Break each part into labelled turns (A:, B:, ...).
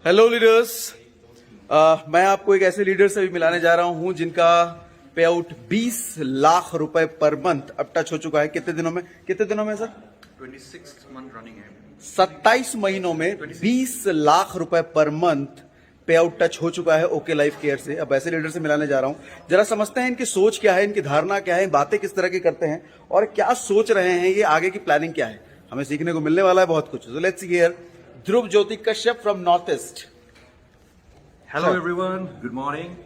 A: Hello leaders. मैं आपको एक ऐसे लीडर से भी मिलाने जा रहा हूं जिनका पे आउट 20 लाख रुपए पर मंथ अब टच हो चुका है। कितने दिनों में सर?
B: 26 मंथ रनिंग है।
A: 27 महीनों में 20 लाख रुपए पर मंथ पे आउट टच हो चुका है ओके लाइफ केयर से। अब ऐसे लीडर से मिलाने जा रहा हूं, जरा समझते हैं इनकी सोच क्या है, इनकी धारणा क्या है, बातें किस तरह की करते हैं और क्या सोच रहे हैं, ये आगे की प्लानिंग क्या है। हमें सीखने को मिलने वाला है बहुत कुछ। So let's hear Dhruv Jyoti Kashyap from north east.
B: Hello everyone, good morning.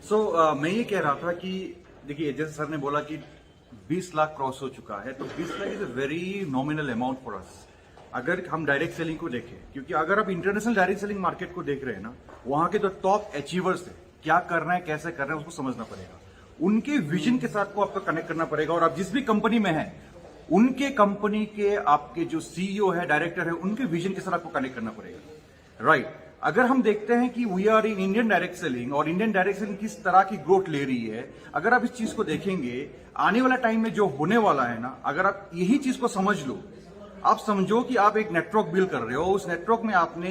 B: So मैं ये कह रहा था कि देखिए, जैसे सर ने बोला कि 20 लाख क्रॉस हो चुका है, तो 20 lakh is a very nominal amount for us. अगर हम डायरेक्ट सेलिंग को देखें, क्योंकि अगर आप इंटरनेशनल डायरेक्ट सेलिंग मार्केट को देख रहे हैं ना, वहां के जो टॉप अचीवर्स है, क्या कर रहे हैं, कैसे कर रहे हैं, उसको समझना पड़ेगा। उनके विजन के साथ को आपको कनेक्ट करना पड़ेगा। और आप जिस भी कंपनी में है, उनके कंपनी के आपके जो सीईओ है, डायरेक्टर है, उनके विजन के साथ आपको कनेक्ट करना पड़ेगा, राइट। अगर हम देखते हैं कि we are in Indian direct selling और इंडियन डायरेक्ट सेलिंग किस तरह की ग्रोथ ले रही है, अगर आप इस चीज को देखेंगे, आने वाला टाइम में जो होने वाला है ना, अगर आप यही चीज को समझ लो, आप समझो कि आप एक नेटवर्क बिल्ड कर रहे हो, उस नेटवर्क में आपने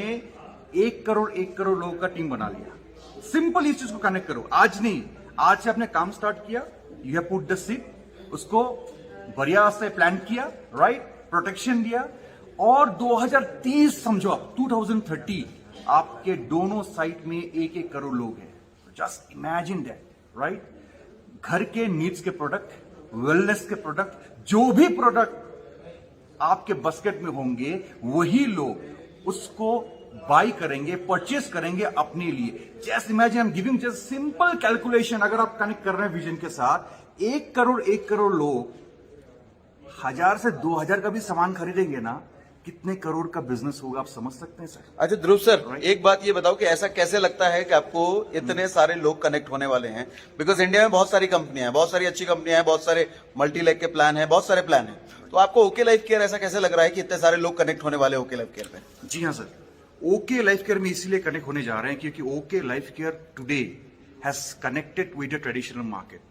B: 1 करोड़ लोगों का टीम बना लिया। सिंपल इस चीज को कनेक्ट करो। आज नहीं, आज से आपने काम स्टार्ट किया, you have put the seed, उसको बढ़िया से प्लान किया, राइट, प्रोटेक्शन दिया, और 2030 समझो आप 2030 आपके दोनों साइड में 1 करोड़ लोग हैं। Just imagine that, right. घर के नीड्स के प्रोडक्ट, वेलनेस के प्रोडक्ट, जो भी प्रोडक्ट आपके बास्केट में होंगे, वही लोग उसको बाई करेंगे, परचेस करेंगे अपने लिए। Just imagine, I am giving just simple calculation. अगर आप कनेक्ट कर रहे हैं विजन के साथ, 1 करोड़ लोग 1000 से 2000 का भी सामान खरीदेंगे ना, कितने करोड़ का बिजनेस होगा, आप समझ सकते हैं सर।
A: अच्छा ध्रुव सर, एक बात ये बताओ कि ऐसा कैसे लगता है कि आपको इतने सारे लोग कनेक्ट होने वाले हैं? बिकॉज इंडिया में बहुत सारी कंपनियां हैं, बहुत सारी अच्छी कंपनियां हैं, बहुत सारे मल्टी लेग के प्लान है, बहुत सारे प्लान है, तो आपको ओके लाइफ केयर ऐसा कैसे लग रहा है कि इतने सारे लोग कनेक्ट होने वाले ओके लाइफ केयर पे?
B: जी हाँ सर, ओके लाइफ केयर में इसीलिए कनेक्ट होने जा रहे हैं क्योंकि okay life care today has connected with the traditional market.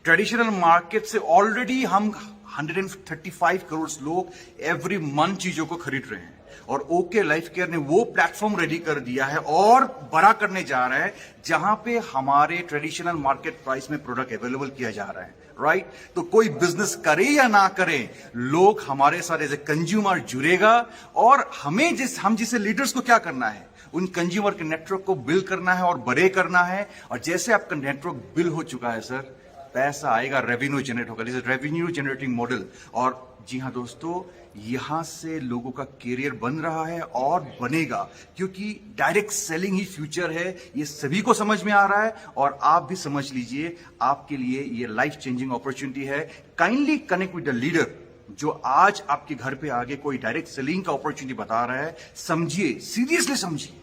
B: Traditional market से ऑलरेडी हम 135 करोड़ लोग एवरी मंथ चीजों को खरीद रहे हैं, और ओके लाइफ केयर ने वो प्लेटफॉर्म रेडी कर दिया है और बड़ा करने जा रहा है, जहां पे हमारे ट्रेडिशनल मार्केट प्राइस में प्रोडक्ट अवेलेबल किया जा रहा है, राइट। तो कोई बिजनेस करे या ना करे, लोग हमारे साथ एज ए कंज्यूमर जुड़ेगा, और हम जिसे लीडर्स को क्या करना है, उन कंज्यूमर के नेटवर्क को बिल्ड करना है और बड़े करना है। और जैसे आपका नेटवर्क बिल्ड हो चुका है सर, पैसा आएगा, रेवेन्यू जनरेट होगा, this is revenue generating model. और जी हाँ दोस्तों, यहां से लोगों का कैरियर बन रहा है और बनेगा, क्योंकि डायरेक्ट सेलिंग ही फ्यूचर है। ये सभी को समझ में आ रहा है, और आप भी समझ लीजिए, आपके लिए ये लाइफ चेंजिंग अपॉर्चुनिटी है। Kindly connect with the leader जो आज आपके घर पे आगे कोई डायरेक्ट सेलिंग का अपॉर्चुनिटी बता रहा है। समझिए, सीरियसली समझिए,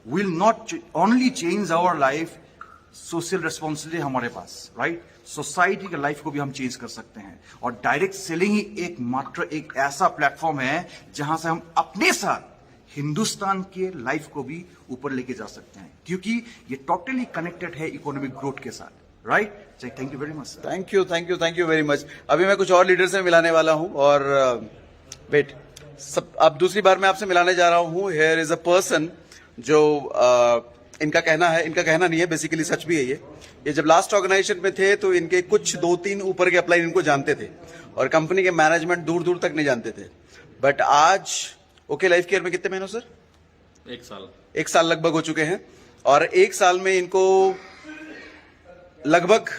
B: will not only change our life, social responsibility हमारे पास, राइट। सोसाइटी के लाइफ को भी हम चेंज कर सकते हैं, और डायरेक्ट सेलिंग ही एक ऐसा प्लेटफॉर्म है जहां से हम अपने साथ हिंदुस्तान के लाइफ को भी ऊपर लेके जा सकते हैं, क्योंकि ये टोटली कनेक्टेड है इकोनॉमिक ग्रोथ के साथ, right. Thank you very much.
A: Thank you very much. अभी मैं कुछ और लीडर से मिलाने वाला हूं, और वेट, अब दूसरी बार मैं आपसे मिलाने जा रहा हूं। हियर इज अ पर्सन जो इनका कहना नहीं है, बेसिकली सच भी है ये जब लास्ट ऑर्गेनाइजेशन में थे तो इनके कुछ 2-3 ऊपर के अपलाइन इनको जानते थे, और कंपनी के मैनेजमेंट दूर दूर तक नहीं जानते थे। बट आज ओके लाइफ केयर में कितने महीनों सर? 1 साल लगभग हो चुके हैं, और 1 साल में इनको लगभग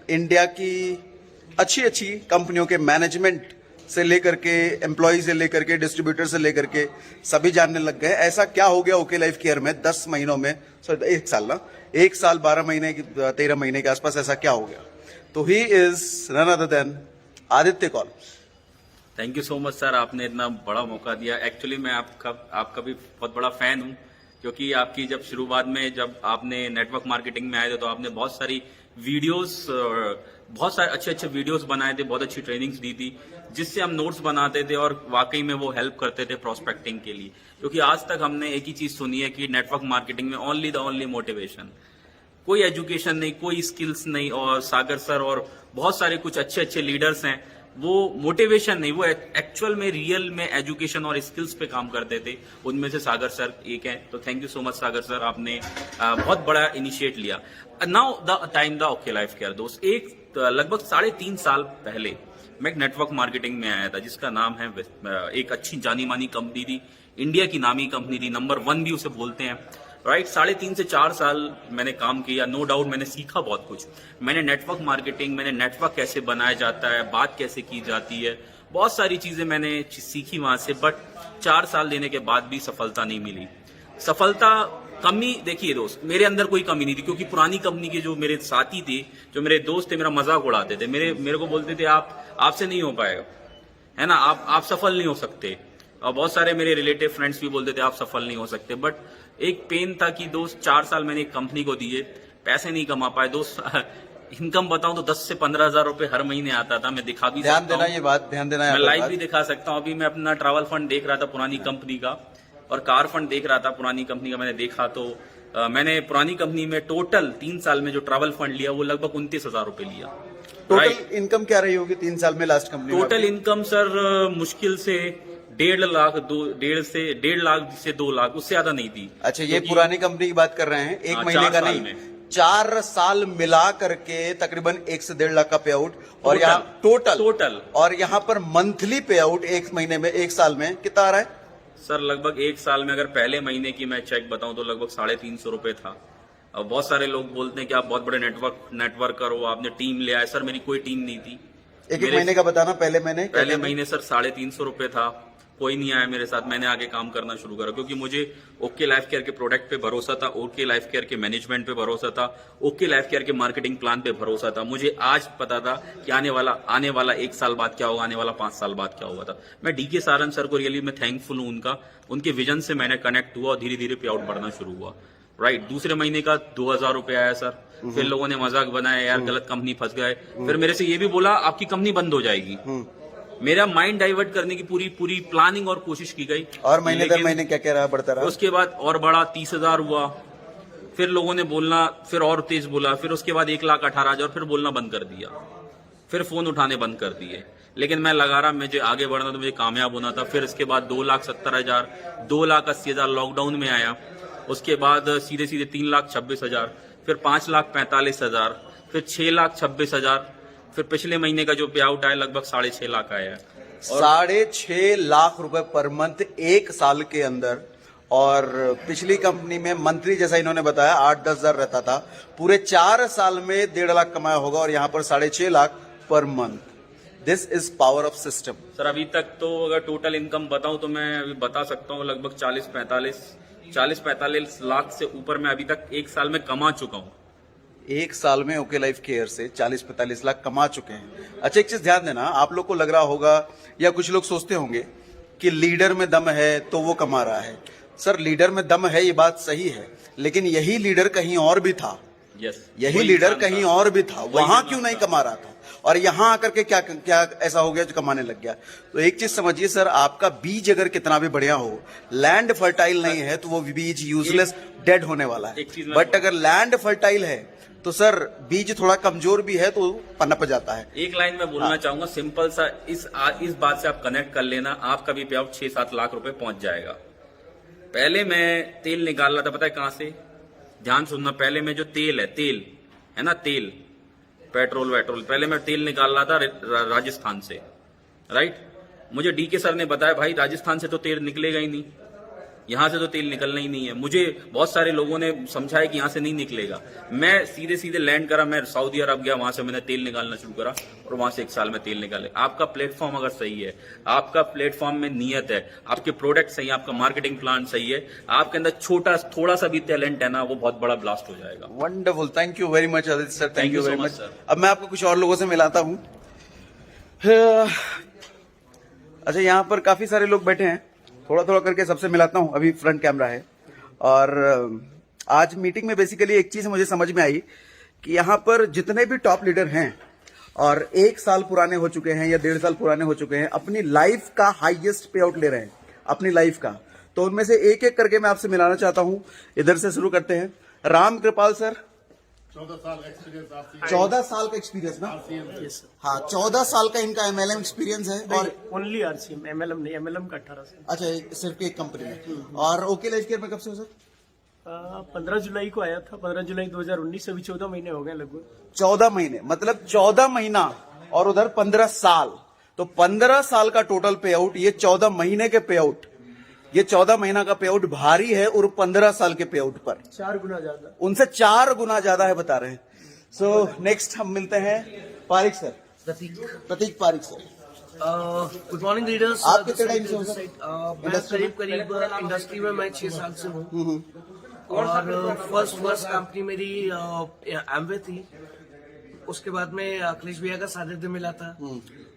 A: इंडिया की अच्छी कंपनियों के मैनेजमेंट से लेकर के, एम्प्लॉय से लेकर के, डिस्ट्रीब्यूटर से लेकर के सभी जानने लग गए। ऐसा क्या हो गया ओके लाइफ केयर में 10 महीनों में, सॉरी 1 साल ना, 1 साल 12 महीने 13 महीने के आसपास ऐसा क्या हो गया? तो he is none other than Aditya Kaul.
C: Thank you so much sir, आपने इतना बड़ा मौका दिया। एक्चुअली मैं आपका भी बहुत बड़ा फैन हूं, क्योंकि आपकी जब शुरुआत में जब आपने नेटवर्क मार्केटिंग में आए थे, तो आपने बहुत सारी वीडियोस, बहुत सारे अच्छे वीडियोस बनाए थे, बहुत अच्छी ट्रेनिंग्स दी थी, जिससे हम नोट्स बनाते थे, और वाकई में वो हेल्प करते थे प्रोस्पेक्टिंग के लिए। क्योंकि आज तक हमने एक ही चीज सुनी है कि नेटवर्क मार्केटिंग में ओनली मोटिवेशन, कोई एजुकेशन नहीं, कोई स्किल्स नहीं। और सागर सर और बहुत सारे कुछ अच्छे लीडर्स हैं वो मोटिवेशन नहीं, वो एक्चुअल में रियल में एजुकेशन और स्किल्स पे काम करते थे। उनमें से सागर सर एक हैं, तो thank you so much Sagar sir, आपने बहुत बड़ा इनिशिएट लिया। Now the time the okay life care दोस्त, लगभग 3.5 साल पहले मैं एक नेटवर्क मार्केटिंग में आया था जिसका नाम है, एक अच्छी जानी मानी कंपनी थी, इंडिया की नामी कंपनी थी, नंबर 1 भी उसे बोलते हैं, राइट। 3.5 से 4 साल मैंने काम किया, नो डाउट मैंने सीखा बहुत कुछ। मैंने नेटवर्क मार्केटिंग, मैंने नेटवर्क कैसे बनाया जाता है, बात कैसे की जाती है, बहुत सारी चीजें मैंने सीखी वहां से। बट 4 साल देने के बाद भी सफलता नहीं मिली। सफलता कमी, देखिए दोस्त, मेरे अंदर कोई कमी नहीं थी, क्योंकि पुरानी कंपनी के जो मेरे साथी थे, जो मेरे दोस्त थे, मेरा मजाक उड़ाते थे, मेरे को बोलते थे आपसे नहीं हो पाएगा, है ना, आप सफल नहीं हो सकते। और बहुत सारे मेरे रिलेटिव फ्रेंड्स भी बोलते थे आप सफल नहीं हो सकते। बट एक पेन था कि दोस्त 4 साल मैंने एक कंपनी को दिए, पैसे नहीं कमा पाए दोस्त। इनकम बताऊं तो 10 से 15 हजार रुपए हर महीने आता था। मैं दिखा भी
A: ध्यान
C: सकता
A: देना,
C: हूं,
A: ये बात ध्यान देना,
C: मैं लाइव भी दिखा सकता हूं। अभी मैं अपना ट्रैवल फंड देख रहा था पुरानी कंपनी का, और कार फंड देख रहा था पुरानी कंपनी का। मैंने देखा तो मैंने पुरानी कंपनी में टोटल 3 साल में जो ट्रैवल फंड लिया वो लगभग 29,000 रुपए लिया।
A: टोटल इनकम क्या रही होगी 3 साल में लास्ट कंपनी में?
C: टोटल इनकम सर मुश्किल से 1.5 लाख 1.5 लाख से 2 लाख, उससे ज्यादा नहीं थी।
A: अच्छा, ये पुरानी कंपनी की बात कर रहे हैं, एक महीने
C: 4
A: का
C: साल
A: नहीं,
C: में।
A: 4 साल मिला करके तकरीबन 1 से 1.5 लाख का पे आउट, और यहाँ टोटल, और यहाँ पर मंथली पे आउट एक महीने में, 1 साल में कितना आ रहा है
C: सर? लगभग 1 साल में अगर पहले महीने की मैं चेक बताऊं तो लगभग 350 रुपए था। अब बहुत सारे लोग बोलते हैं कि आप बहुत बड़े नेटवर्कर हो, आपने टीम ले आए। सर मेरी कोई टीम नहीं थी।
A: एक महीने का बताना। पहले
C: महीने सर 350 रुपए था, कोई नहीं आया मेरे साथ। मैंने आगे काम करना शुरू करा, क्योंकि मुझे ओके लाइफ केयर के प्रोडक्ट पे भरोसा था, ओके लाइफ केयर के मैनेजमेंट पे भरोसा था, ओके लाइफ केयर के मार्केटिंग प्लान पे भरोसा था। मुझे आज पता था कि आने वाला 1 साल बाद क्या होगा, आने वाला 5 साल बाद क्या होगा था। मैं डीके सारन सर को रियली मैं थैंकफुल हूं, उनके विजन से मैंने कनेक्ट हुआ और धीरे धीरे पे आउट बढ़ना शुरू हुआ, राइट। दूसरे महीने का 2,000 रुपए आया सर। फिर लोगों ने मजाक बनाया, यार गलत कंपनी फंस गए। फिर मेरे से ये भी बोला आपकी कंपनी बंद हो जाएगी। मेरा माइंड डाइवर्ट करने की पूरी प्लानिंग और कोशिश की गई,
A: और महीने दर महीने क्या रहा, बढ़ता रहा।
C: उसके बाद और बढ़ा, 30,000 हुआ। फिर लोगों ने बोलना, फिर और तेज बोला। फिर उसके बाद 1,18,000, फिर बोलना बंद कर दिया, फिर फोन उठाने बंद कर दिए। लेकिन मैं लगा रहा, मुझे आगे बढ़ना तो मुझे कामयाब होना था। फिर इसके बाद 2,70,000, 2,80,000 लॉकडाउन में आया। उसके बाद सीधे 3,26,000, फिर 5,45,000, फिर 6,26,000, फिर पिछले महीने का जो पे आउट आया लगभग 6.5 लाख आया है।
A: 6.5 लाख रुपए पर मंथ 1 साल के अंदर। और पिछली कंपनी में मंथली, जैसा इन्होंने बताया, 8-10 हजार रहता था। पूरे 4 साल में 1.5 लाख कमाया होगा, और यहाँ पर 6.5 lakh per month. This is power of system.
C: Sir अभी तक तो अगर टोटल इनकम बताऊं तो मैं अभी बता सकता हूं लगभग 40-45 लाख से ऊपर मैं अभी तक 1 साल में कमा चुका हूं।
A: 1 साल में ओके लाइफ केयर से 40-45 लाख कमा चुके हैं। अच्छा, एक चीज ध्यान देना, आप लोग को लग रहा होगा या कुछ लोग सोचते होंगे कि लीडर में दम है तो वो कमा रहा है। सर लीडर में दम है, ये बात सही है, लेकिन यही लीडर कहीं और भी था। यही लीडर कहीं और भी था, वहां क्यों नहीं कमा रहा था, और यहां आकर के क्या ऐसा हो गया जो कमाने लग गया। तो एक चीज समझिए सर, आपका बीज अगर कितना भी बढ़िया हो, लैंड फर्टाइल नहीं है तो वो बीज यूजलेस डेड होने वाला है। बट अगर लैंड फर्टाइल है तो सर बीज थोड़ा कमजोर भी है तो पनप जाता है।
C: एक लाइन में बोलना चाहूंगा, सिंपल सा, इस बात से आप कनेक्ट कर लेना, आपका भी पे आउट 6-7 लाख रुपए पहुंच जाएगा। पहले मैं तेल निकाल रहा था, पता है कहां से? ध्यान सुनना, पहले में जो तेल है ना, तेल, पेट्रोल, पहले मैं तेल निकाल रहा था राजस्थान से, राइट। मुझे डीके सर ने बताया भाई राजस्थान से तो तेल निकलेगा ही नहीं, यहां से तो तेल निकलना ही नहीं है। मुझे बहुत सारे लोगों ने समझाया कि यहां से नहीं निकलेगा। मैं सीधे लैंड करा, मैं सऊदी अरब गया, वहां से मैंने तेल निकालना शुरू करा, और वहां से 1 साल में तेल निकाले। आपका प्लेटफॉर्म अगर सही है, आपका प्लेटफॉर्म में नियत है, आपके प्रोडक्ट सही है, आपका मार्केटिंग प्लान सही है, आपके अंदर थोड़ा सा भी टैलेंट है ना, वो बहुत बड़ा ब्लास्ट हो जाएगा।
A: Wonderful, thank you very much Aditya sir, thank you very much
C: sir.
A: अब मैं आपको कुछ और लोगों से मिलाता हूं। अच्छा, यहाँ पर काफी सारे लोग बैठे हैं, थोड़ा करके सबसे मिलाता हूं। अभी फ्रंट कैमरा है, और आज मीटिंग में बेसिकली एक चीज मुझे समझ में आई कि यहाँ पर जितने भी टॉप लीडर हैं और 1 साल पुराने हो चुके हैं या 1.5 साल पुराने हो चुके हैं, अपनी लाइफ का हाईएस्ट पे आउट ले रहे हैं, अपनी लाइफ का। तो उनमें से एक एक करके मैं आपसे मिलाना चाहता हूं। इधर से शुरू करते हैं। राम कृपाल सर,
D: 14 साल एक्सपीरियंस आपसी
A: 14 साल का एक्सपीरियंस ना?
E: Yes sir.
A: हाँ, 14 साल का इनका MLM एक्सपीरियंस है। और
E: ओनली RCM, MLM नहीं, MLM का 18 साल।
A: अच्छा, सिर्फ एक कंपनी में। और ओके लाइफ केयर में कब से हो सर?
E: 15 जुलाई को आया था, 15 जुलाई 2019, अभी 14 महीने हो गए लगभग।
A: 14 महीने, मतलब 14 महीना और उधर 15 साल, तो 15 साल का टोटल पे आउट, ये 14 महीने के पे आउट, ये 14 महीना का पे आउट भारी है और 15 साल के पे आउट पर
E: 4 गुना ज्यादा।
A: उनसे 4 गुना ज्यादा है बता रहे हैं। सो नेक्स्ट हम मिलते हैं Pareek sir, Prateek Pareek sir.
F: Good morning leaders.
A: आप कितने टाइम से हो सर?
F: मैं करीब इंडस्ट्री में मैं 6 साल से हूँ और फर्स्ट कंपनी मेरी एमवे थी। उसके बाद में अखिलेश भैया का सानिध्य मिला था।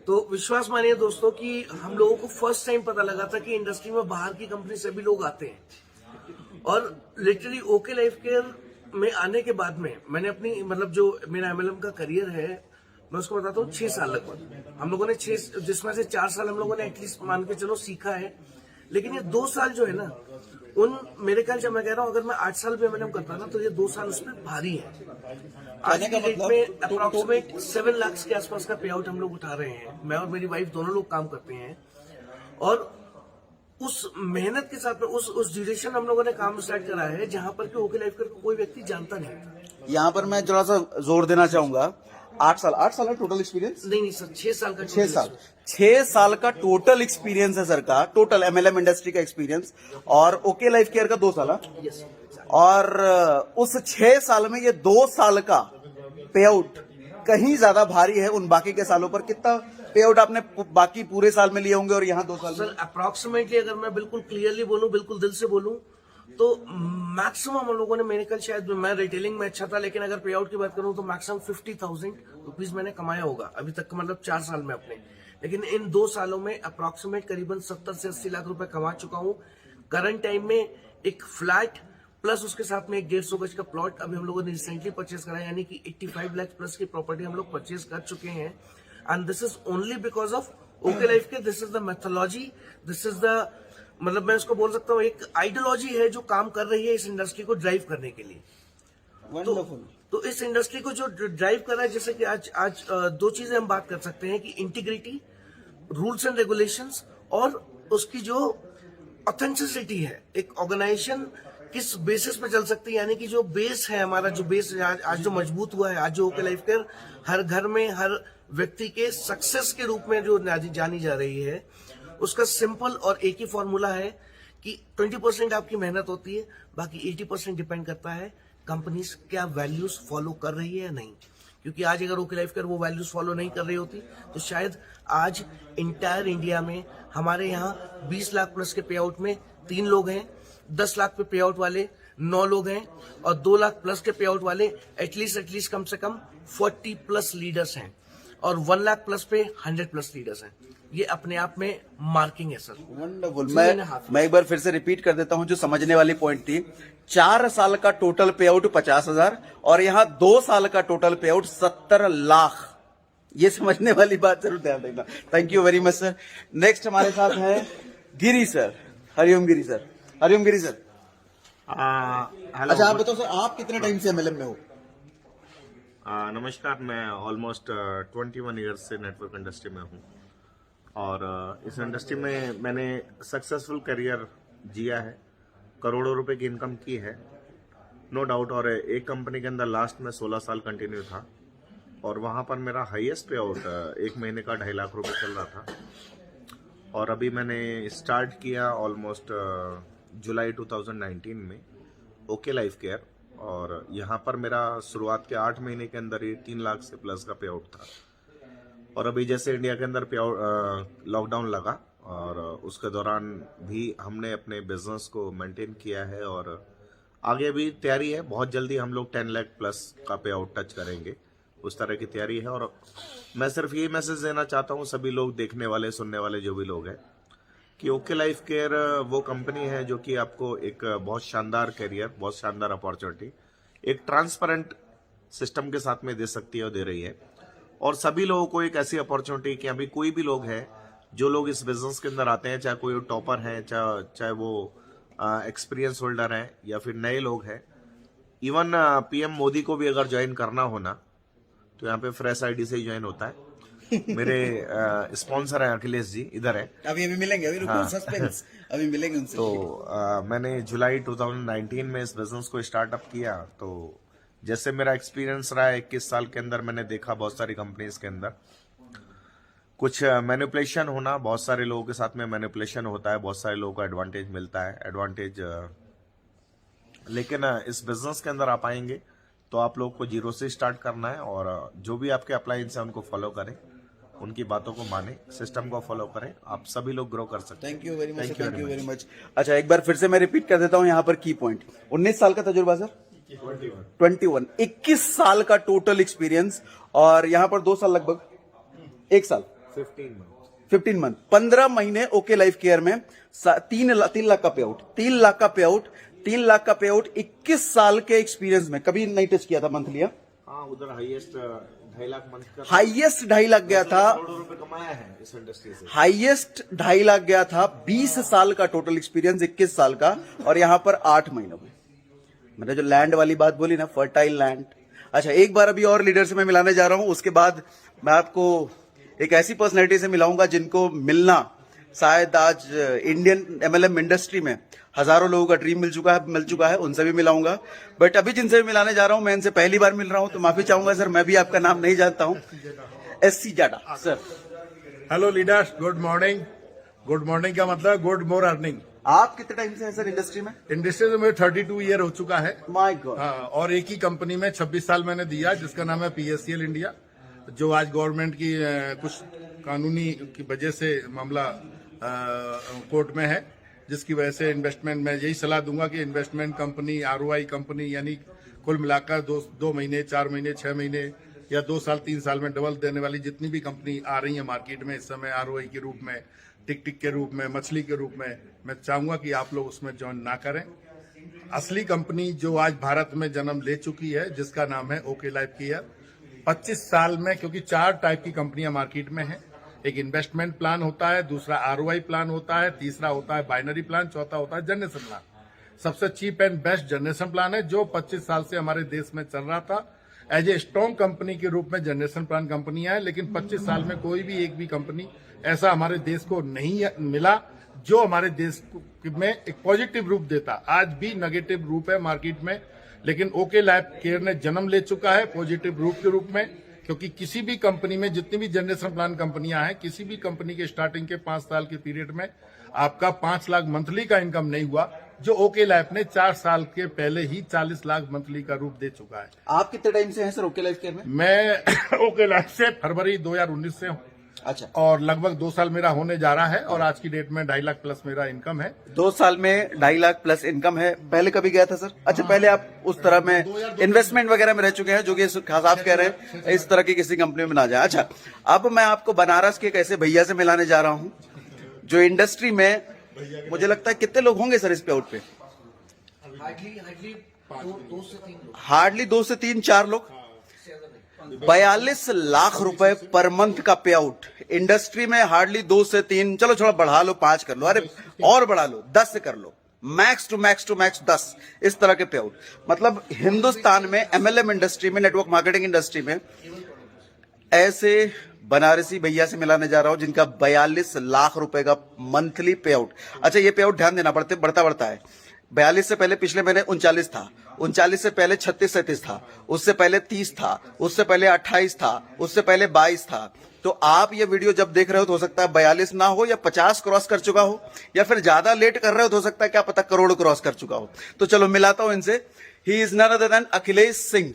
F: तो विश्वास मानिए दोस्तों कि हम लोगों को फर्स्ट टाइम पता लगा था कि इंडस्ट्री में बाहर की कंपनी से भी लोग आते हैं। और लिटरली ओके लाइफ केयर में आने के बाद में मैंने अपनी मतलब जो मेरा MLM का करियर है मैं उसको बताता हूँ 6 साल लगभग हम लोगों ने 6, जिसमें से 4 साल हम लोगों ने एटलीस्ट मान के चलो सीखा है। लेकिन ये 2 साल जो है ना, उन मेरे ख्याल से मैं कह रहा हूँ अगर मैं 8 साल पे MLM करता ना तो ये 2 साल उसमें भारी है। आज की डेट में अप्रोक्सीमेट 7 लाख के आसपास का पे आउट हम लोग उठा रहे हैं। मैं और मेरी वाइफ दोनों लोग काम करते हैं और उस मेहनत के साथ में उस ड्यूरेशन हम लोगों ने काम स्टार्ट करा है जहां पर कि ओके लाइफ केयर को कोई व्यक्ति जानता नहीं था।
A: यहाँ पर मैं थोड़ा सा जोर देना चाहूंगा, 8 साल है टोटल एक्सपीरियंस?
F: नहीं सर, 6 साल का।
A: 6 साल का टोटल एक्सपीरियंस है सर का, टोटल MLM इंडस्ट्री का एक्सपीरियंस। और ओके लाइफ केयर का 2 साल।
F: यस।
A: और उस 6 साल में ये 2 साल का पे आउट कहीं ज्यादा भारी है उन बाकी के सालों पर। कितना पे आउट आपने बाकी पूरे साल में लिए होंगे और यहाँ 2 साल में?
F: सर अप्रोक्सीमेटली अगर मैं बिल्कुल क्लियरली बोलूं, बिल्कुल दिल से बोलूं तो मैक्सिमम हम लोगों ने, मेरे कल शायद मैं रिटेलिंग में अच्छा था लेकिन अगर पे आउट की बात करूं तो मैक्सिमम 50,000 रुपीज मैंने कमाया होगा अभी तक, मतलब 4 साल में अपने। लेकिन इन 2 सालों में अप्रोक्सीमेट करीबन 70 से 80 लाख रुपए कमा चुका हूं। करंट टाइम में एक फ्लैट प्लस उसके साथ में एक 150 गज का प्लॉट अभी हम लोगों ने रिसेंटली परचेज करा है, यानी कि 85 लाख प्लस की प्रॉपर्टी हम लोग परचेज कर चुके हैं। And this is only because of okay life care. This is the methodology, this is the, मतलब मैं इसको बोल सकता हूँ एक आइडियोलॉजी है जो काम कर रही है इस इंडस्ट्री को ड्राइव करने के लिए। तो इस इंडस्ट्री को जो ड्राइव कर रहा है, जैसे कि आज 2 चीजें हम बात कर सकते हैं कि इंटीग्रिटी, रूल्स एंड रेगुलेशंस और उसकी जो ऑथेंटिसिटी है। एक ऑर्गेनाइजेशन किस बेसिस पे चल सकती है, यानी कि जो बेस है हमारा, जो बेस आज जो मजबूत हुआ है, आज जो ओके लाइफ केयर हर घर में हर व्यक्ति के सक्सेस के रूप में जो जानी जा रही है, उसका सिंपल और एक ही फॉर्मूला है कि 20% आपकी मेहनत होती है, बाकी 80% डिपेंड करता है कंपनीज क्या वैल्यूज फॉलो कर रही है या नहीं। क्योंकि आज अगर ओके लाइफ केयर वो वैल्यूज फॉलो नहीं कर रही होती तो शायद आज इंटायर इंडिया में हमारे यहाँ 20 लाख प्लस के पे आउट में 3 लोग हैं, 10 लाख पे पे आउट वाले 9 लोग हैं और 2 लाख प्लस के पे आउट वाले एटलीस्ट कम से कम 40 प्लस लीडर्स हैं और 1 लाख प्लस पे 100 प्लस लीडर्स हैं। ये अपने आप में मार्किंग है सर।
A: वंडरफुल। मैं एक बार फिर से रिपीट कर देता हूं जो समझने वाली पॉइंट थी। 4 साल का टोटल पे आउट 50,000 और यहाँ 2 साल का टोटल पे आउट 70 लाख। ये समझने वाली बात जरूर ध्यान देना। Thank you very much sir. Next हमारे साथ है गिरी सर। हरिओम गिरी सर। हरिओम गिरी सर।
G: हेलो।
A: अच्छा आप बताओ सर, आप कितने टाइम से MLM में हो?
G: नमस्कार, मैं ऑलमोस्ट 21 ईयर्स से नेटवर्क इंडस्ट्री में हूँ और इस इंडस्ट्री में मैंने सक्सेसफुल करियर जिया है, करोड़ों रुपए की इनकम की है, नो डाउट। और एक कंपनी के अंदर लास्ट में 16 साल कंटिन्यू था और वहाँ पर मेरा हाईएस्ट पे आउट 1 महीने का 2.5 लाख रुपए चल रहा था। और अभी मैंने स्टार्ट किया ऑलमोस्ट जुलाई 2019 में ओके लाइफ केयर और यहाँ पर मेरा शुरुआत के 8 महीने के अंदर ही 3 लाख से प्लस का पे आउट था। और अभी जैसे इंडिया के अंदर पे आउट लॉकडाउन लगा और उसके दौरान भी हमने अपने बिजनेस को मेंटेन किया है और आगे भी तैयारी है। बहुत जल्दी हम लोग 10 लाख प्लस का पे आउट टच करेंगे, उस तरह की तैयारी है। और मैं सिर्फ यही मैसेज देना चाहता हूँ सभी लोग, देखने वाले सुनने वाले जो भी लोग हैं, कि ओके लाइफ केयर वो कंपनी है जो कि आपको एक बहुत शानदार करियर, बहुत शानदार अपॉर्चुनिटी एक ट्रांसपेरेंट सिस्टम के साथ में दे सकती है और दे रही है। और सभी लोगों को एक ऐसी अपॉर्चुनिटी कि अभी कोई भी लोग हैं जो लोग इस बिजनेस के अंदर आते हैं, चाहे कोई टॉपर है, चाहे वो एक्सपीरियंस होल्डर है या फिर नए लोग हैं, इवन पीएम मोदी को भी अगर ज्वाइन करना हो ना तो यहाँ पे फ्रेश आईडी से ही ज्वाइन होता है। मेरे स्पॉन्सर हैं अखिलेश जी, इधर है।
A: अभी मिलेंगे, अभी रुको, सस्पेंस, अभी मिलेंगे उनसे।
G: तो मैंने जुलाई 2019 में इस बिजनेस को स्टार्टअप किया। तो जैसे मेरा एक्सपीरियंस रहा है 21 साल के अंदर, मैंने देखा बहुत सारी कंपनीज के अंदर कुछ मैनिपुलेशन होना, बहुत सारे लोगों के साथ में मैनिपुलेशन होता है, बहुत सारे लोगों को एडवांटेज मिलता है, लेकिन इस बिजनेस के अंदर आप आएंगे तो आप लोग को जीरो से स्टार्ट करना है और जो भी आपके अप्लायंस है उनको फॉलो करें, उनकी बातों को माने, सिस्टम को फॉलो करें, आप सभी लोग ग्रो कर सकते हैं।
A: Thank you very much, thank you very much. अच्छा, एक बार फिर से मैं रिपीट कर देता हूं यहाँ पर की पॉइंट। 19 साल का तजुर्बा सर, 21 साल का टोटल एक्सपीरियंस, और यहाँ पर 2 साल लगभग, 1 साल 15 मंथ, 15 महीने ओके लाइफ केयर में 3 लाख का पे आउट, 3 लाख का पे आउट, 3 लाख का पे आउट 21 साल के एक्सपीरियंस में। कभी नहीं टच किया था मंथली?
G: हाँ, उधर हाईएस्ट 2.5 लाख मंथ का,
A: हाईएस्ट 2.5 लाख गया था,
G: करोड़ों रुपए कमाया है इस इंडस्ट्री से।
A: हाईएस्ट 2.5 लाख गया था। 20 साल का टोटल एक्सपीरियंस, 21 साल का, और यहां पर 8 महीनों में। मैंने जो लैंड वाली बात बोली ना, फर्टाइल लैंड। अच्छा, एक बार अभी और लीडर से मैं मिलाने जा रहा हूं, उसके बाद मैं आपको एक ऐसी पर्सनैलिटी से मिलाऊंगा जिनको मिलना शायद आज इंडियन एमएलएम इंडस्ट्री में हजारों लोगों का ड्रीम मिल चुका है, उनसे भी मिलाऊंगा। बट अभी जिनसे मिलाने जा रहा हूं, मैं इनसे पहली बार मिल रहा हूं, तो माफी चाहूंगा सर, मैं भी आपका नाम नहीं जानता हूं। SC Jada sir.
D: Hello leaders, good morning. Good morning का मतलब गुड मोर अर्निंग।
A: आप कितने टाइम से हैं सर इंडस्ट्री में?
D: इंडस्ट्री में मुझे 32 ईयर हो चुका है।
A: My God.
D: हाँ, और एक ही कंपनी में 26 साल मैंने दिया, जिसका नाम है PSCL इंडिया, जो आज गवर्नमेंट की कुछ कानूनी की वजह से मामला कोर्ट में है, जिसकी वजह से इन्वेस्टमेंट, मैं यही सलाह दूंगा कि इन्वेस्टमेंट कंपनी, ROI कंपनी, यानी कुल मिलाकर 2 महीने, 4 महीने, 6 महीने या 2 साल, 3 साल में डबल देने वाली जितनी भी कंपनी आ रही है मार्केट में इस समय, ROI के रूप में, टिक के रूप में, मछली के रूप में, मैं चाहूंगा कि आप लोग उसमें ज्वाइन ना करें। असली कंपनी जो आज भारत में जन्म ले चुकी है, जिसका नाम है ओके लाइफ केयर, 25 साल में, क्योंकि 4 टाइप की कंपनियां मार्केट में हैं। एक इन्वेस्टमेंट प्लान होता है, दूसरा ROI प्लान होता है, तीसरा होता है बाइनरी प्लान, चौथा होता है जनरेशन प्लान। सबसे cheap and best generation plan है, जो 25 साल से हमारे देश में चल रहा था। एज ए स्ट्रॉन्ग कंपनी के रूप में जनरेशन प्लान कंपनियां हैं, लेकिन 25 साल में कोई भी एक भी कंपनी ऐसा हमारे देश को नहीं मिला जो हमारे देश में एक पॉजिटिव रूप देता। आज भी नेगेटिव रूप है मार्केट में, लेकिन ओके लाइफ केयर ने जन्म ले चुका है पॉजिटिव रूप के रूप में, क्योंकि किसी भी कंपनी में, जितनी भी जनरेशन प्लान कंपनियां हैं, किसी भी कंपनी के स्टार्टिंग के 5 साल के पीरियड में आपका 5 लाख मंथली का इनकम नहीं हुआ, जो ओके लाइफ ने 4 साल के पहले ही 40 लाख मंथली का रूप दे चुका है।
A: आप कितने टाइम से हैं सर ओके लाइफ केयर में?
D: मैं ओके लाइफ से फरवरी 2019 से हूँ।
A: अच्छा,
D: और लगभग 2 साल मेरा होने जा रहा है, और आज की डेट में 2.5 लाख प्लस मेरा इनकम है।
A: 2 साल में 2.5 लाख प्लस इनकम है। पहले कभी गया था सर? अच्छा, पहले आप उस तरह में इन्वेस्टमेंट वगैरह में रह चुके हैं, जो कि आप कह रहे हैं इस तरह की किसी कंपनी में ना जाए। अच्छा, अब मैं आपको बनारस के एक ऐसे भैया से मिलाने जा रहा हूं जो इंडस्ट्री में, मुझे लगता है कितने लोग होंगे सर इस पे आउट पे? हार्डली 2 से 3, 4 लोग। 42 लाख रुपए पर मंथ का पे आउट इंडस्ट्री में। हार्डली 2 से 3, चलो थोड़ा बढ़ा लो, 5 कर लो, अरे और बढ़ा लो, 10 कर लो, मैक्स टू मैक्स 10, इस तरह के पे आउट। मतलब हिंदुस्तान में MLM इंडस्ट्री में, नेटवर्क मार्केटिंग इंडस्ट्री में ऐसे बनारसी भैया से मिलाने जा रहा हूं जिनका 42 लाख रुपए का मंथली पे आउट। अच्छा, ये पे आउट ध्यान देना बढ़ता है। 42 से पहले पिछले महीने 39 था, 39 से पहले 36-37 था, उससे पहले 30 था, उससे पहले 28 था, उससे पहले 22 था। तो आप ये वीडियो जब देख रहे हो तो सकता है 42 ना हो, या 50 क्रॉस कर चुका हो, या फिर ज्यादा लेट कर रहे हो सकता है क्या पता करोड़ क्रॉस कर चुका हो। तो चलो मिलाता हूं इनसे। He is none other than Akhilesh Singh.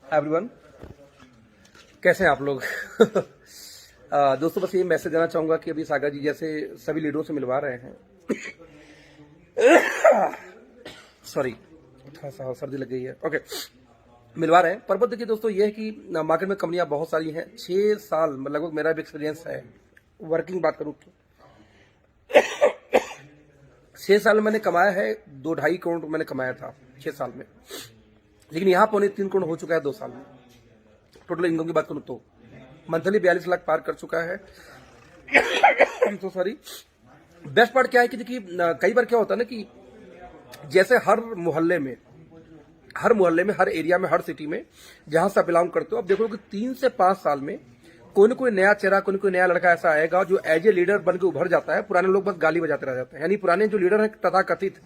H: Everyone, कैसे हैं आप लोग? दोस्तों, बस ये मैसेज देना चाहूंगा कि अभी सागर जी जैसे सभी लीडरों से मिलवा रहे हैं। सॉरी, थोड़ा सा सर्दी लग गई है। ओके, मिलवा रहे हैं। पर देखिए दोस्तों, ये है कि मार्केट में कंपनियां बहुत सारी हैं। 6 साल लगभग मेरा भी एक्सपीरियंस है, वर्किंग बात करूं तो 6 साल में मैंने कमाया है 2-2.5 करोड़ मैंने कमाया था 6 साल में, लेकिन यहाँ 2.25 करोड़ हो चुका है 2 साल में। टोटल इनकम की बात करूं तो मंथली 42 लाख पार कर चुका है। तो सॉरी, बेस्ट पार्ट क्या है कि देखिए, कई बार क्या होता है ना कि जैसे हर मोहल्ले में, हर एरिया में, हर सिटी में जहां से बिलोंग करते हो, अब देखो कि 3 से 5 साल में कोई न कोई नया चेहरा, कोई न कोई नया लड़का ऐसा आएगा जो एज ए लीडर बन के उभर जाता है। पुराने लोग बस गाली बजाते रह जाते हैं, यानी पुराने जो लीडर है तथाकथित,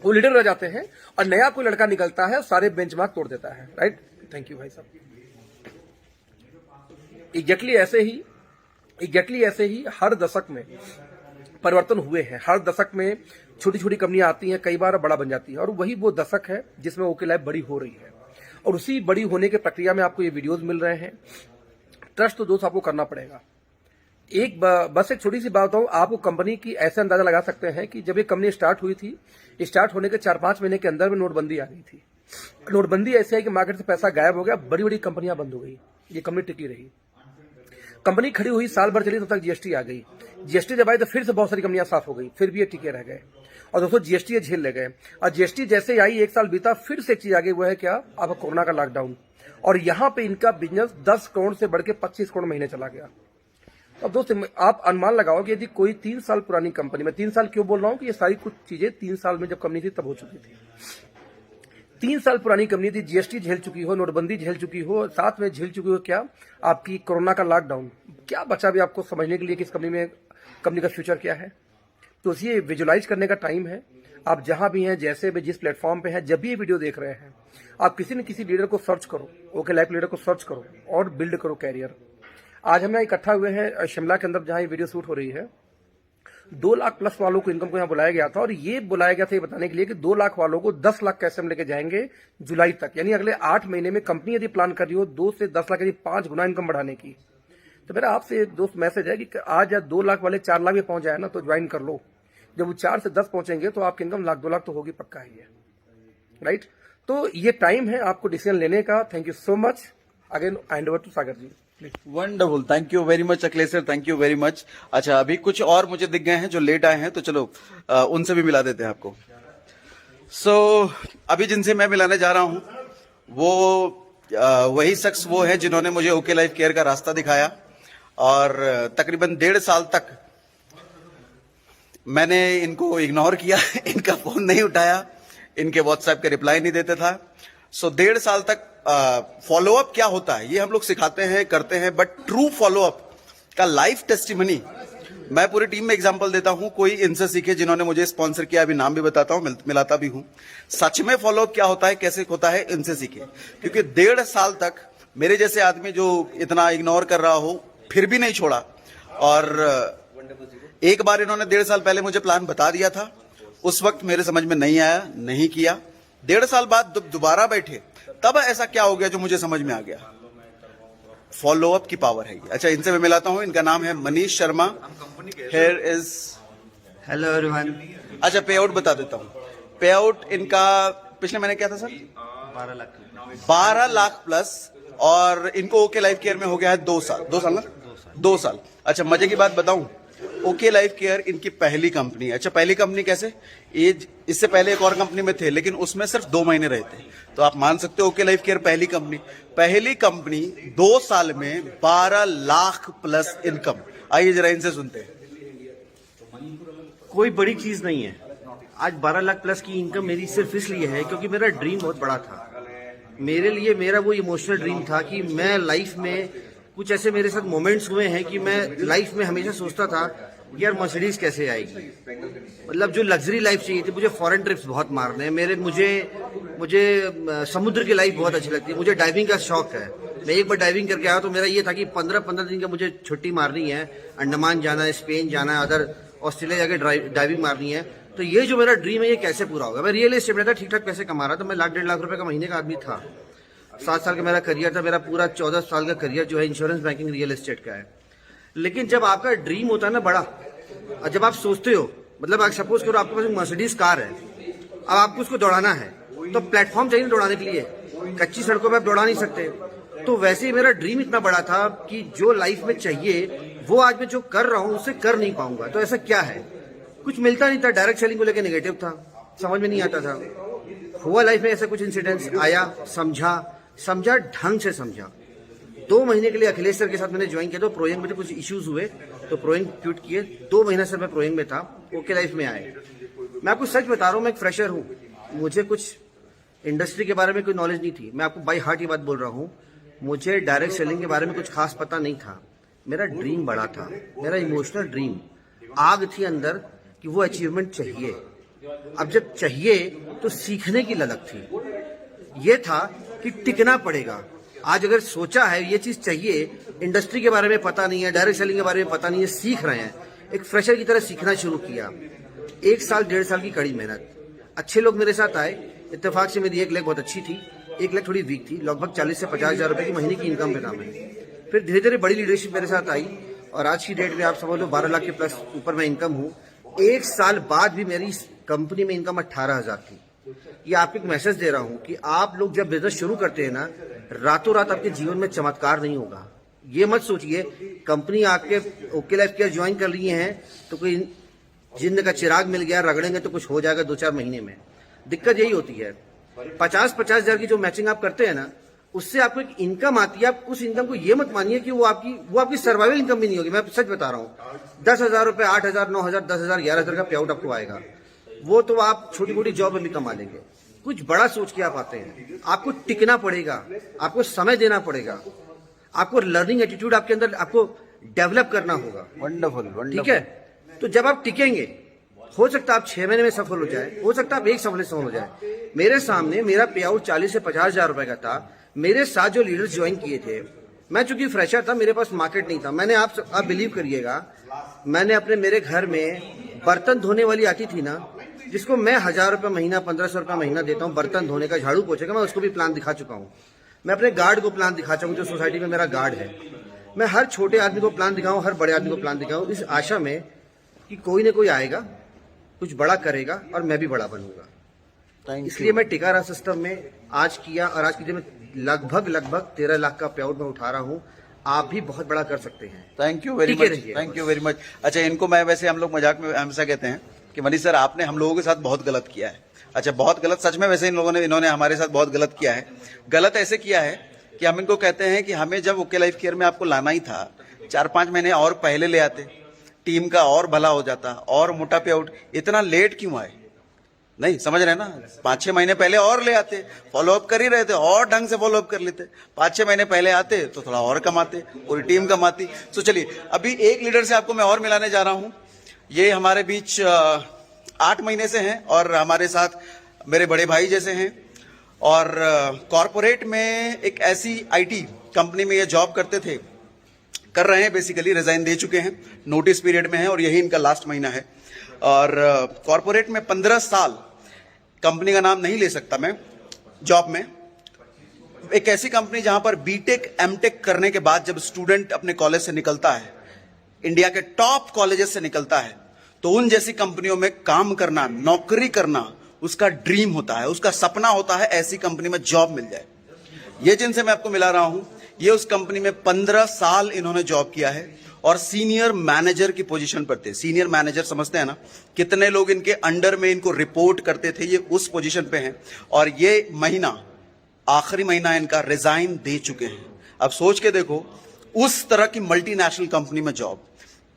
H: वो लीडर रह जाते हैं और नया कोई लड़का निकलता है, सारे बेंचमार्क तोड़ देता है। राइट, थैंक यू भाई साहब। एग्जैक्टली ऐसे ही हर दशक में परिवर्तन हुए हैं। हर दशक में छोटी छोटी कंपनियां आती हैं, कई बार बड़ा बन जाती है, और वही वो दशक है जिसमें ओके लाइफ बड़ी हो रही है। और उसी बड़ी होने की प्रक्रिया में आपको ये वीडियोस मिल रहे हैं। ट्रस्ट तो दोस्त आपको करना पड़ेगा। बस एक छोटी सी बात बताऊं, आपको कंपनी की ऐसे अंदाजा लगा सकते हैं कि जब ये कंपनी स्टार्ट हुई थी, स्टार्ट होने के 4-5 महीने के अंदर में नोटबंदी आ गई थी। नोटबंदी ऐसे है कि मार्केट से पैसा गायब हो गया, बड़ी बड़ी कंपनियां बंद हो गई, ये कंपनी टिकी रही। कंपनी खड़ी हुई, साल भर चली, तब तक जीएसटी आ गई। जीएसटी जब आई तो फिर से बहुत सारी कंपनियां साफ हो गई, फिर भी ये टिके रह गए। और दोस्तों जीएसटी ये झेल ले गए। और जीएसटी जैसे आई, 1 साल बीता, फिर से एक चीज आ गई, वो है क्या, अब कोरोना का लॉकडाउन। और यहां पे इनका बिजनेस 10 करोड़ से बढ़ के 25 करोड़ महीने चला गया। अब दोस्तों आप अनुमान लगाओ कि यदि कोई 3 साल पुरानी कंपनी, मैं 3 साल क्यों बोल रहा हूं कि ये सारी कुछ चीजें 3 साल में जब कंपनी थी तब हो चुकी थी। 3 साल पुरानी कंपनी थी, जीएसटी झेल चुकी हो, नोटबंदी झेल चुकी हो, साथ में झेल चुकी हो क्या, आपकी कोरोना का लॉकडाउन। क्या बचा भी आपको समझने के लिए कि इस कंपनी का फ्यूचर क्या है। तो ये विजुलाइज करने का टाइम है। आप जहां भी हैं, जैसे भी, जिस प्लेटफॉर्म पे हैं, जब भी ये वीडियो देख रहे हैं, आप किसी न किसी लीडर को सर्च करो, ओके लाइफ लीडर को सर्च करो और बिल्ड करो कैरियर। आज हम यहाँ इकट्ठा हुए हैं शिमला के अंदर, जहां ये वीडियो शूट हो रही है। 2 लाख प्लस वालों को इनकम को यहाँ बुलाया गया था, और ये बुलाया गया था ये बताने के लिए कि 2 लाख वालों को 10 लाख कैसे हम लेके जाएंगे जुलाई तक। यानी अगले 8 महीने में कंपनी यदि प्लान कर रही हो 2 से 10 लाख, यानी 5 गुना इनकम बढ़ाने की, तो मेरा आपसे दोस्त मैसेज है कि आज या 2 लाख वाले 4 लाख में पहुंच जाए ना, तो ज्वाइन कर लो। जब वो 4 से 10 पहुंचेंगे तो आपकी इनकम 1-2 लाख तो होगी, पक्का ही है। राइट, तो ये टाइम है आपको डिसीजन लेने का। Thank you so much. Again hand over to Sagar ji.
A: Wonderful, thank you very much Akhilesh sir, thank you very much. अच्छा, अभी कुछ और मुझे दिख गए हैं जो लेट आए हैं, तो चलो उनसे भी मिला देते हैं आपको। अभी जिनसे मैं मिलाने जा रहा हूं वो वही शख्स वो है जिन्होंने मुझे ओके लाइफ केयर का रास्ता दिखाया, और तकरीबन 1.5 साल तक मैंने इनको इग्नोर किया, इनका फोन नहीं उठाया, इनके व्हाट्सएप के रिप्लाई नहीं देता था। 1.5 साल तक फॉलोअप क्या होता है ये हम लोग सिखाते हैं, करते हैं, बट ट्रू फॉलोअप का लाइफ टेस्टिमनी मैं पूरी टीम में एग्जांपल देता हूं। कोई इनसे सीखे जिन्होंने मुझे स्पॉन्सर किया, अभी नाम भी बताता हूं, मिलाता भी हूं। सच में फॉलोअप क्या होता है, कैसे होता है, इनसे सीखे। क्योंकि 1.5 साल तक मेरे जैसे आदमी जो इतना इग्नोर कर रहा हो फिर भी नहीं छोड़ा, और एक बार इन्होंने 1.5 साल पहले मुझे प्लान बता दिया था, उस वक्त मेरे समझ में नहीं आया, नहीं किया। 1.5 साल बाद दोबारा बैठे, तब ऐसा क्या हो गया जो मुझे समझ में आ गया। फॉलोअप की पावर है ये। अच्छा, इनसे मैं मिलाता हूं। इनका नाम है Manish Sharma. Here is,
I: hello everyone.
A: अच्छा, पे आउट बता देता हूं। पे आउट इनका पिछले महीने क्या था सर? 12 लाख प्लस, और इनको ओके लाइफ केयर में हो गया है 2 साल। 2 साल ना? 2 साल। अच्छा, मजे की बात बताऊं, ओके लाइफ केयर इनकी पहली कंपनी है। अच्छा, पहली कंपनी कैसे? इससे पहले एक और कंपनी में थे, लेकिन उसमें सिर्फ 2 महीने रहे थे, तो आप मान सकते हो ओके लाइफ केयर पहली कंपनी 2 साल में 12 लाख प्लस इनकम। आइए जरा इनसे सुनते हैं।
I: कोई बड़ी चीज नहीं है। आज 12 लाख प्लस की इनकम मेरी सिर्फ इसलिए है क्योंकि मेरा ड्रीम बहुत बड़ा था। मेरे लिए मेरा वो इमोशनल ड्रीम था कि मैं लाइफ में कुछ ऐसे मेरे साथ मोमेंट्स हुए हैं कि मैं लाइफ में हमेशा सोचता था यार मर्सिडीज कैसे आएगी, मतलब जो लग्जरी लाइफ चाहिए थी। मुझे फॉरेन ट्रिप्स बहुत मारने हैं, मुझे समुद्र की लाइफ बहुत अच्छी लगती है, मुझे डाइविंग का शौक है। मैं एक बार डाइविंग करके आया तो मेरा ये था कि 15 दिन का मुझे छुट्टी मारनी है, अंडमान जाना है, स्पेन जाना है, अदर ऑस्ट्रेलिया जाके डाइविंग मारनी है। तो ये जो मेरा ड्रीम है ये कैसे पूरा होगा। मैं रियल एस्टेट में था, ठीक ठाक पैसे कमा रहा था, मैं 1.5 लाख रुपए का महीने का आदमी था। 7 साल का मेरा करियर था, मेरा पूरा 14 साल का करियर जो है इंश्योरेंस बैंकिंग रियल एस्टेट का है। लेकिन जब आपका ड्रीम होता है ना बड़ा, और जब आप सोचते हो, मतलब आप सपोज करो आपके पास मर्सिडीज कार है, अब आपको उसको दौड़ाना है तो प्लेटफॉर्म चाहिए दौड़ाने के लिए, कच्ची सड़कों पर आप दौड़ा नहीं सकते। तो वैसे ही मेरा ड्रीम इतना बड़ा था कि जो लाइफ में चाहिए वो आज मैं जो कर रहा हूँ उससे कर नहीं पाऊंगा। तो ऐसा क्या है, कुछ मिलता नहीं था, डायरेक्ट सेलिंग को लेकर नेगेटिव था, समझ में नहीं आता था। हुआ लाइफ में ऐसा कुछ इंसिडेंट्स आया, समझा ढंग से समझा। 2 महीने के लिए अखिलेश सर के साथ मैंने ज्वाइन किया, तो प्रोइंग में कुछ इश्यूज हुए तो प्रोइंग क्यूट किए। 2 महीना सर मैं प्रोइंग में था, ओके लाइफ में आए। मैं आपको सच बता रहा हूँ, मैं एक फ्रेशर हूँ, मुझे कुछ इंडस्ट्री के बारे में कोई नॉलेज नहीं थी। मैं आपको बाई हार्ट ये बात बोल रहा हूँ, मुझे डायरेक्ट सेलिंग के बारे में कुछ खास पता नहीं था। मेरा ड्रीम बड़ा था, मेरा इमोशनल ड्रीम, आग थी अंदर कि वो अचीवमेंट चाहिए। अब जब चाहिए तो सीखने की ललक थी, ये था कि टिकना पड़ेगा। आज अगर सोचा है ये चीज चाहिए, इंडस्ट्री के बारे में पता नहीं है, डायरेक्ट सेलिंग के बारे में पता नहीं है, सीख रहे हैं, एक फ्रेशर की तरह सीखना शुरू किया। 1 साल 1.5 साल की कड़ी मेहनत, अच्छे लोग मेरे साथ आए। इत्तेफाक से मेरी 1 लाख बहुत अच्छी थी, 1 लाख थोड़ी वीक थी, लगभग 40 से 50 हजार रुपए की महीने की इनकम पे था मैं। फिर धीरे धीरे बड़ी लीडरशिप मेरे साथ आई और आज की डेट में आप समझ लो 12 लाख के प्लस ऊपर मैं इनकम हूँ। 1 साल बाद भी मेरी कंपनी में इनकम 18 हजार थी। ये आपको एक मैसेज दे रहा हूँ कि आप लोग जब बिजनेस शुरू करते हैं ना, रातों रात आपके जीवन में चमत्कार नहीं होगा। ये मत सोचिए कंपनी आपके ओके लाइफ केयर ज्वाइन कर लिए हैं तो कोई जिन्न का चिराग मिल गया, रगड़ेंगे तो कुछ हो जाएगा 2-4 महीने में। दिक्कत यही होती है, 50-50 हजार की जो मैचिंग आप करते हैं ना, उससे आपको एक इनकम आती है। आप उस इनकम को ये मत मानिए कि वो आपकी सर्वाइवल इनकम भी नहीं होगी। मैं सच बता रहा हूँ, 10,000 रुपए, 8,000, 9,000, 10,000, 11,000 का पे आउट आपको आएगा। वो तो आप छोटी मोटी जॉब में भी कमा लेंगे। कुछ बड़ा सोच के आप आते हैं, आपको टिकना पड़ेगा, आपको समय देना पड़ेगा, आपको लर्निंग एटीट्यूड आपके अंदर आपको डेवलप करना होगा।
A: वंडरफुल,
I: ठीक है, तो जब आप टिकेंगे, हो सकता है आप 6 महीने में सफल हो जाए, हो सकता है आप 1 सफल में सफल हो जाए। मेरे सामने मेरा पे आउट 40 से 50 हजार रुपए का था। मेरे साथ जो लीडर्स ज्वाइन किए थे, मैं चूंकि फ्रेशर था, मेरे पास मार्केट नहीं था। मैंने आप बिलीव करिएगा, मैंने मेरे घर में बर्तन धोने वाली आती थी ना, जिसको मैं 1,000 रुपए महीना, 1,500 रुपए महीना देता हूँ बर्तन धोने का, झाड़ू पोछे का, मैं उसको भी प्लान दिखा चुका हूँ। मैं अपने गार्ड को प्लान दिखा चुका हूँ, जो सोसाइटी में मेरा गार्ड है। मैं हर छोटे आदमी को प्लान दिखाऊं, हर बड़े आदमी को प्लान दिखाऊं, इस आशा में कि कोई ना कोई आएगा, कुछ बड़ा करेगा और मैं भी बड़ा बनूंगा। इसलिए मैं टिका रहा सिस्टम में, आज किया, और आज की डेट में लगभग 13 लाख का पे आउट मैं उठा रहा हूँ। आप भी बहुत बड़ा कर सकते हैं।
A: थैंक यू वेरी
I: टिके
A: मच,
I: रहिए।
A: Thank you very much. अच्छा, इनको मैं वैसे, हम लोग मजाक में हमेशा कहते हैं कि मनीष सर आपने हम लोगों के साथ बहुत गलत किया है। अच्छा, बहुत गलत, सच में वैसे इन्होंने हमारे साथ बहुत गलत किया है। गलत ऐसे किया है कि हम इनको कहते हैं कि हमें जब ओके लाइफ केयर में आपको लाना ही था, 4-5 महीने और पहले ले आते, टीम का और भला हो जाता, और मोटा पे आउट। इतना लेट क्यों आए? नहीं समझ रहे ना, 5-6 महीने पहले और ले आते, फॉलोअप कर ही रहे थे, और ढंग से फॉलोअप कर लेते। 5-6 महीने पहले आते तो थोड़ा और कमाते, पूरी टीम कमाती। तो चलिए, अभी एक लीडर से आपको मैं और मिलाने जा रहा हूं। ये हमारे बीच 8 महीने से हैं और हमारे साथ मेरे बड़े भाई जैसे हैं, और कॉरपोरेट में एक ऐसी आईटी कंपनी में ये जॉब करते थे, कर रहे हैं, बेसिकली रिजाइन दे चुके हैं, नोटिस पीरियड में है और यही इनका लास्ट महीना है। और कॉरपोरेट में 15 साल, कंपनी का नाम नहीं ले सकता मैं, जॉब में, एक ऐसी कंपनी जहां पर बीटेक एमटेक करने के बाद जब स्टूडेंट अपने कॉलेज से निकलता है, इंडिया के टॉप कॉलेजेस से निकलता है, तो उन जैसी कंपनियों में काम करना, नौकरी करना उसका ड्रीम होता है, उसका सपना होता है ऐसी कंपनी में जॉब मिल जाए। ये जिनसे मैं आपको मिला रहा हूं, ये उस कंपनी में 15 साल इन्होंने जॉब किया है और सीनियर मैनेजर की पोजीशन पर थे। सीनियर मैनेजर समझते हैं ना, कितने लोग इनके अंडर में इनको रिपोर्ट करते थे, ये उस पोजीशन पे हैं। और ये महीना, आखिरी महीना इनका, रिजाइन दे चुके हैं। अब सोच के देखो, उस तरह की मल्टीनेशनल कंपनी में जॉब,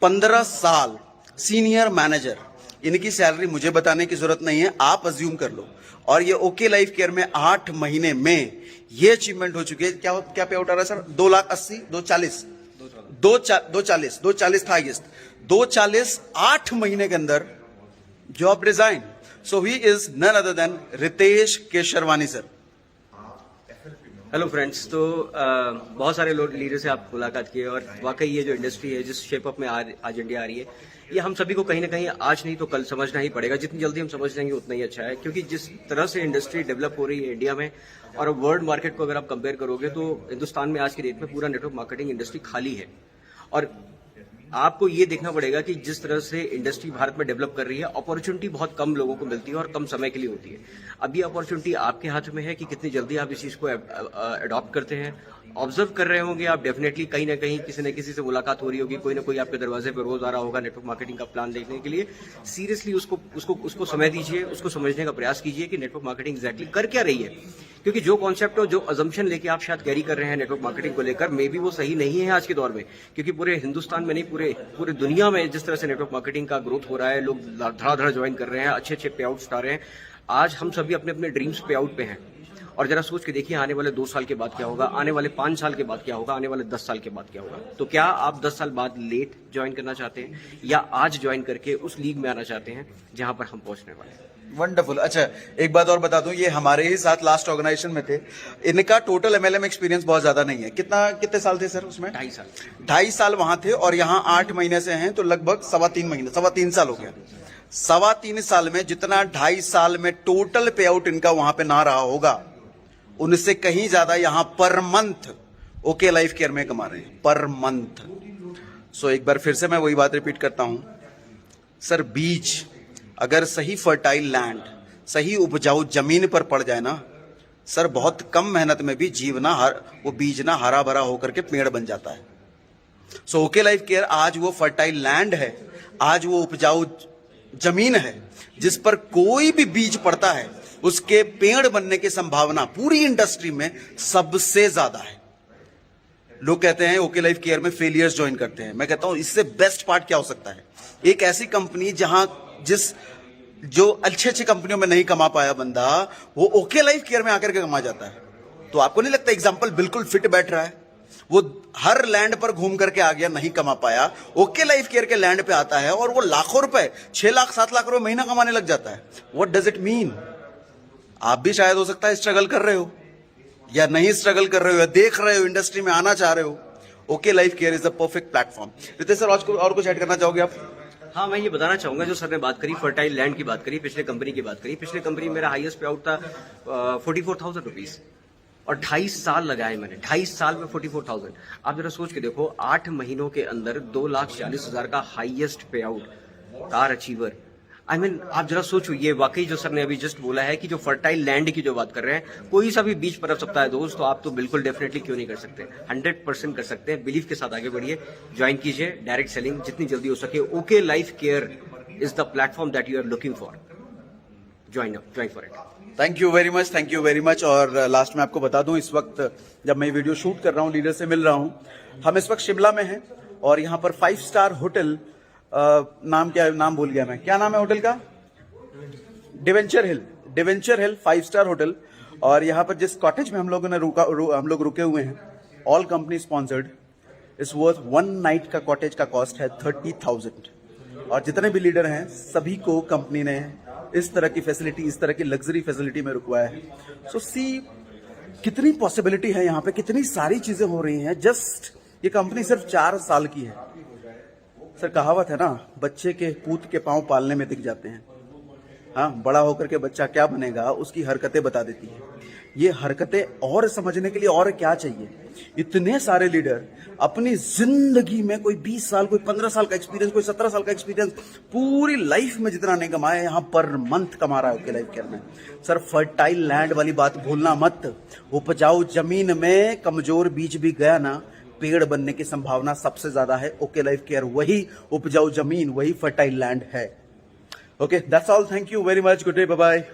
A: 15 साल सीनियर मैनेजर, इनकी सैलरी मुझे बताने की जरूरत नहीं है, आप अज्यूम कर लो। और ये ओके लाइफ केयर में 8 महीने में ये अचीवमेंट हो चुकी है। क्या पे आउट आ रहा है सर? 2,80,000, 240 था हाईएस्ट, 240, 8 महीने के अंदर job resign. So he is none other than Ritesh Kesharwani sir.
J: Hello friends, तो बहुत सारे लोग लीडर से आप मुलाकात किए, और वाकई ये जो इंडस्ट्री है, जिस शेप अप में आज इंडिया आ रही है, ये हम सभी को कहीं ना कहीं आज नहीं तो कल समझना ही पड़ेगा। जितनी जल्दी हम समझ लेंगे उतना ही अच्छा है, क्योंकि जिस तरह से इंडस्ट्री डेवलप हो रही है इंडिया में, और वर्ल्ड मार्केट को अगर आप कंपेयर करोगे तो हिंदुस्तान में आज की डेट में पूरा नेटवर्क मार्केटिंग इंडस्ट्री खाली है। और आपको ये देखना पड़ेगा कि जिस तरह से इंडस्ट्री भारत में डेवलप कर रही है, अपॉर्चुनिटी बहुत कम लोगों को मिलती है और कम समय के लिए होती है। अब ये अपॉर्चुनिटी आपके हाथ में है कि कितनी जल्दी आप इस चीज को अडॉप्ट करते हैं। ऑब्जर्व कर रहे होंगे आप, डेफिनेटली कहीं ना कहीं किसी न किसी से मुलाकात हो रही होगी, कोई ना कोई आपके दरवाजे पर रोज आ रहा होगा नेटवर्क मार्केटिंग का प्लान देखने के लिए। सीरियसली उसको समय दीजिए, उसको समझने का प्रयास कीजिए कि नेटवर्क मार्केटिंग एग्जैक्टली कर क्या रही है। क्योंकि जो कॉन्सेप्ट और जो अजम्पशन लेके आप शायद कैरी कर रहे हैं नेटवर्क मार्केटिंग को लेकर, मे बी वो सही नहीं है आज के दौर में, क्योंकि पूरे हिंदुस्तान में नहीं पूरे दुनिया में जिस तरह से नेटवर्क मार्केटिंग का ग्रोथ हो रहा है, लोग धड़ाधड़ ज्वाइन कर रहे हैं, अच्छे अच्छे पे आउट आ रहे हैं। आज हम सभी अपने अपने ड्रीम्स पे आउट पे हैं, और जरा सोच के देखिए आने वाले 2 साल के बाद क्या होगा, आने वाले 5 साल के बाद क्या होगा, आने वाले 10 साल के बाद क्या होगा। तो क्या आप 10 साल बाद लेट ज्वाइन करना चाहते हैं या आज ज्वाइन करके उस लीग में आना चाहते हैं जहां पर हम पहुंचने वाले हैं।
A: वंडरफुल। अच्छा, एक बात और बता दूं, ये हमारे ही साथ लास्ट ऑर्गेनाइजेशन में थे, इनका टोटल एमएलएम एक्सपीरियंस बहुत ज्यादा नहीं है। कितने साल थे सर उसमें? 2.5 साल वहां थे, और यहाँ 8 महीने से हैं, तो लगभग 3.25 साल हो गया। 3.25 साल में जितना 2.5 साल में टोटल पे आउट इनका वहां पे ना रहा होगा, उनसे कहीं ज्यादा यहां per month okay life care में कमा रहे हैं, पर मंथ। सो एक बार फिर से मैं वही बात रिपीट करता हूं सर, बीज अगर सही फर्टाइल लैंड, सही उपजाऊ जमीन पर पड़ जाए ना सर, बहुत कम मेहनत में भी वो बीज ना हरा भरा होकर के पेड़ बन जाता है। सो ओके लाइफ केयर आज वो फर्टाइल लैंड है, आज वो उपजाऊ जमीन है जिस पर कोई भी बीज पड़ता है उसके पेड़ बनने की संभावना पूरी इंडस्ट्री में सबसे ज्यादा है। लोग कहते हैं ओके लाइफ केयर में फेलियर्स ज्वाइन करते हैं, मैं कहता हूं इससे बेस्ट पार्ट क्या हो सकता है? एक ऐसी कंपनी जो अच्छी कंपनियों में नहीं कमा पाया बंदा, वो ओके लाइफ केयर में आकर के कमा जाता है। तो आपको नहीं लगता एग्जाम्पल बिल्कुल फिट बैठ रहा है? वो हर लैंड पर घूम करके आ गया, नहीं कमा पाया, ओके लाइफ केयर के लैंड पे आता है और वो लाखों रुपए, 6 लाख 7 लाख रुपए महीना कमाने लग जाता है। What does it mean? आप भी शायद हो सकता है स्ट्रगल कर रहे हो, या नहीं स्ट्रगल कर रहे हो, या देख रहे हो इंडस्ट्री में आना चाह रहे हो। Okay life care is the perfect platform. Ritesh sir, और कुछ ऐड करना चाहोगे आप?
J: हाँ, मैं ये बताना चाहूंगा, जो सर ने बात करी फर्टाइल लैंड की बात करी, पिछले कंपनी की बात करी, पिछले कंपनी मेरा हाईएस्ट पे आउट था 44,000 रुपीज, और 2.5 साल लगाए मैंने, 2.5 साल में 44,000। आप जरा सोच के देखो, 8 महीनों के अंदर 2,40,000 का हाईएस्ट पे out, car achiever. I mean आप जरा सोचो, ये वाकई जो सर ने अभी जस्ट बोला है कि जो फर्टाइल लैंड की जो बात कर रहे हैं, कोई सा भी बीज पनप सकता है दोस्त, तो आप तो बिल्कुल डेफिनेटली क्यों नहीं कर सकते, 100% कर सकते हैं। बिलीफ के साथ आगे बढ़िए, ज्वाइन कीजिए, डायरेक्ट सेलिंग जितनी जल्दी हो सके। Okay life care is the platform that you are looking for. Join for it.
A: Thank you very much. और लास्ट में आपको बता दूं, इस वक्त जब मैं वीडियो शूट कर रहा हूं, लीडर से मिल रहा हूं, हम इस वक्त शिमला में हैं, और यहां पर 5 स्टार होटल, नाम भूल गया मैं, क्या नाम है होटल का? डिवेंचर हिल 5 स्टार होटल। और यहाँ पर जिस कॉटेज में हम लोग रुके हुए हैं, ऑल कंपनी स्पॉन्सर्ड, इस वर्थ 1 नाइट का कॉटेज का कॉस्ट है 30,000। और जितने भी लीडर हैं सभी को कंपनी ने इस तरह की फैसिलिटी, इस तरह की लग्जरी फैसिलिटी में रुकवाया है। सो सी कितनी पॉसिबिलिटी है यहाँ पे, कितनी सारी चीजें हो रही हैं। जस्ट ये कंपनी सिर्फ 4 साल की है सर। कहावत है ना, बच्चे के पूत के पांव पालने में दिख जाते हैं। हाँ, बड़ा होकर के बच्चा क्या बनेगा उसकी हरकतें बता देती है। ये हरकतें और समझने के लिए और क्या चाहिए? इतने सारे लीडर अपनी जिंदगी में कोई 20 साल, कोई 15 साल का एक्सपीरियंस, कोई 17 साल का एक्सपीरियंस, पूरी लाइफ में जितना नहीं कमाया, यहाँ पर मंथ कमा रहा है ओके लाइफ केयर में। सर फर्टाइल लैंड वाली बात भूलना मत। उपजाऊ जमीन में कमजोर बीज भी गया ना, पेड़ बनने की संभावना सबसे ज्यादा है। ओके लाइफ केयर वही उपजाऊ जमीन, वही फर्टाइल लैंड है। Okay, that's all. Thank you very much. Good day, bye bye.